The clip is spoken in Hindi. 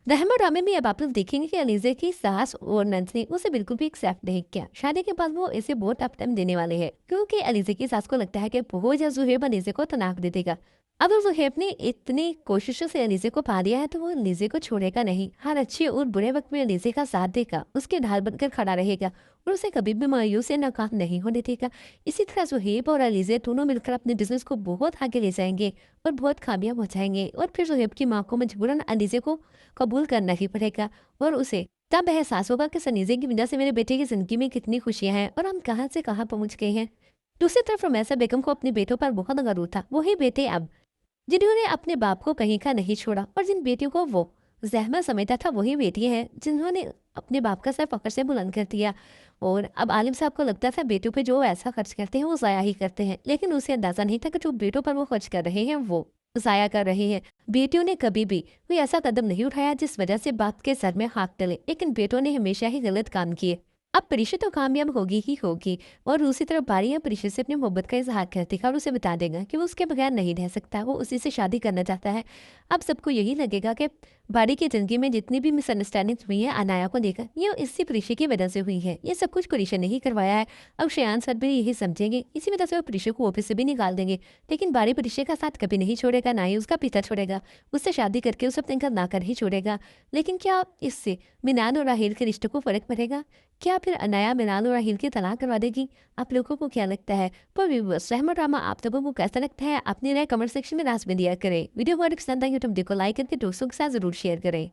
रहमा ड्रामे में अब आप लोग देखेंगे कि अलीज़ा की सास और नंद ने उसे बिल्कुल भी एक्सेप्ट नहीं किया। शादी के बाद वो इसे बहुत टफ टाइम देने वाले हैं क्योंकि अलीज़ा की सास को लगता है कि बहुत या ज़ुहैब अलीज़ा को तलाक दे देगा। अब ज़ुहैब ने इतनी कोशिशों से अलीज़ा को पा लिया है तो वो अलीज़ा को छोड़ेगा नहीं। हर अच्छे और बुरे वक्त में अलीज़ा का साथ देगा, उसके ढाल बनकर खड़ा रहेगा और उसे कभी भी मायूस या नाकाम नहीं होने देगा। इसी तरह ज़ुहैब और अलीज़ा दोनों मिलकर अपने बिजनेस को बहुत आगे ले जाएंगे और बहुत कामयाब हो जाएंगे और फिर ज़ुहैब की माँ को मजबूरन अलीज़ा को कबूल करना ही पड़ेगा और उसे तब एहसास होगा कि सनीजे की वजह से मेरे बेटे की जिंदगी में कितनी खुशियां हैं और हम कहाँ से कहाँ पहुंच गए हैं। दूसरी तरफ रमेसा बेगम को अपने बेटों पर बहुत गरूर था। वही बेटे अब जिन्होंने अपने बाप को कहीं का नहीं छोड़ा और जिन बेटियों को वो जहमा समझता था वही बेटियां हैं जिन्होंने अपने बाप का सर फख्र से बुलंद कर दिया। और अब आलिम साहब को लगता था बेटों पे जो ऐसा खर्च करते हैं वो ज़ाया ही करते हैं, लेकिन उसे अंदाजा नहीं था कि जो बेटों पर वो खर्च कर रहे हैं वो ज़ाया कर रहे हैं। बेटियों ने कभी भी कोई ऐसा कदम नहीं उठाया जिस वजह से बाप के सर में हाथ डले, लेकिन बेटों ने हमेशा ही गलत काम किए। अब परिशद तो कामयाब होगी ही होगी और दूसरी तरफ बारियां परिशद से अपनी मोहब्बत का इजहार कर देगा और उसे बता देगा कि वो उसके बगैर नहीं रह सकता, वो उसी से शादी करना चाहता है। अब सबको यही लगेगा कि बारी की जिंदगी में जितनी भी मिसअंडरस्टैंडिंग हुई है अनाया को लेकर ये इसी परिशद की वजह से हुई है। ये सब कुछ परिशद ने ही करवाया है। अब शयान सर भी यही समझेंगे, इसी वजह से वो परिशद को ऑफिस से भी निकाल देंगे। लेकिन बारी परिशद का साथ कभी नहीं छोड़ेगा, ना ही उसका पीछा छोड़ेगा। उससे शादी करके उसे अपने घर ना कर ही छोड़ेगा। लेकिन क्या इससे मिनान और राहेल के रिश्ते को फर्क पड़ेगा? क्या फिर अनाया मिनाल और राहेल की तलाक करवा देगी? आप लोगों को क्या लगता है? पर व्यूअर्स रहमा ड्रामा आप लोगों को कैसा लगता है? अपनी राय कमेंट सेक्शन में लास्ट में दिया करें। वीडियो बहुत पसंद आई हो तो वीडियो को लाइक करके दोस्तों के साथ जरूर शेयर करें।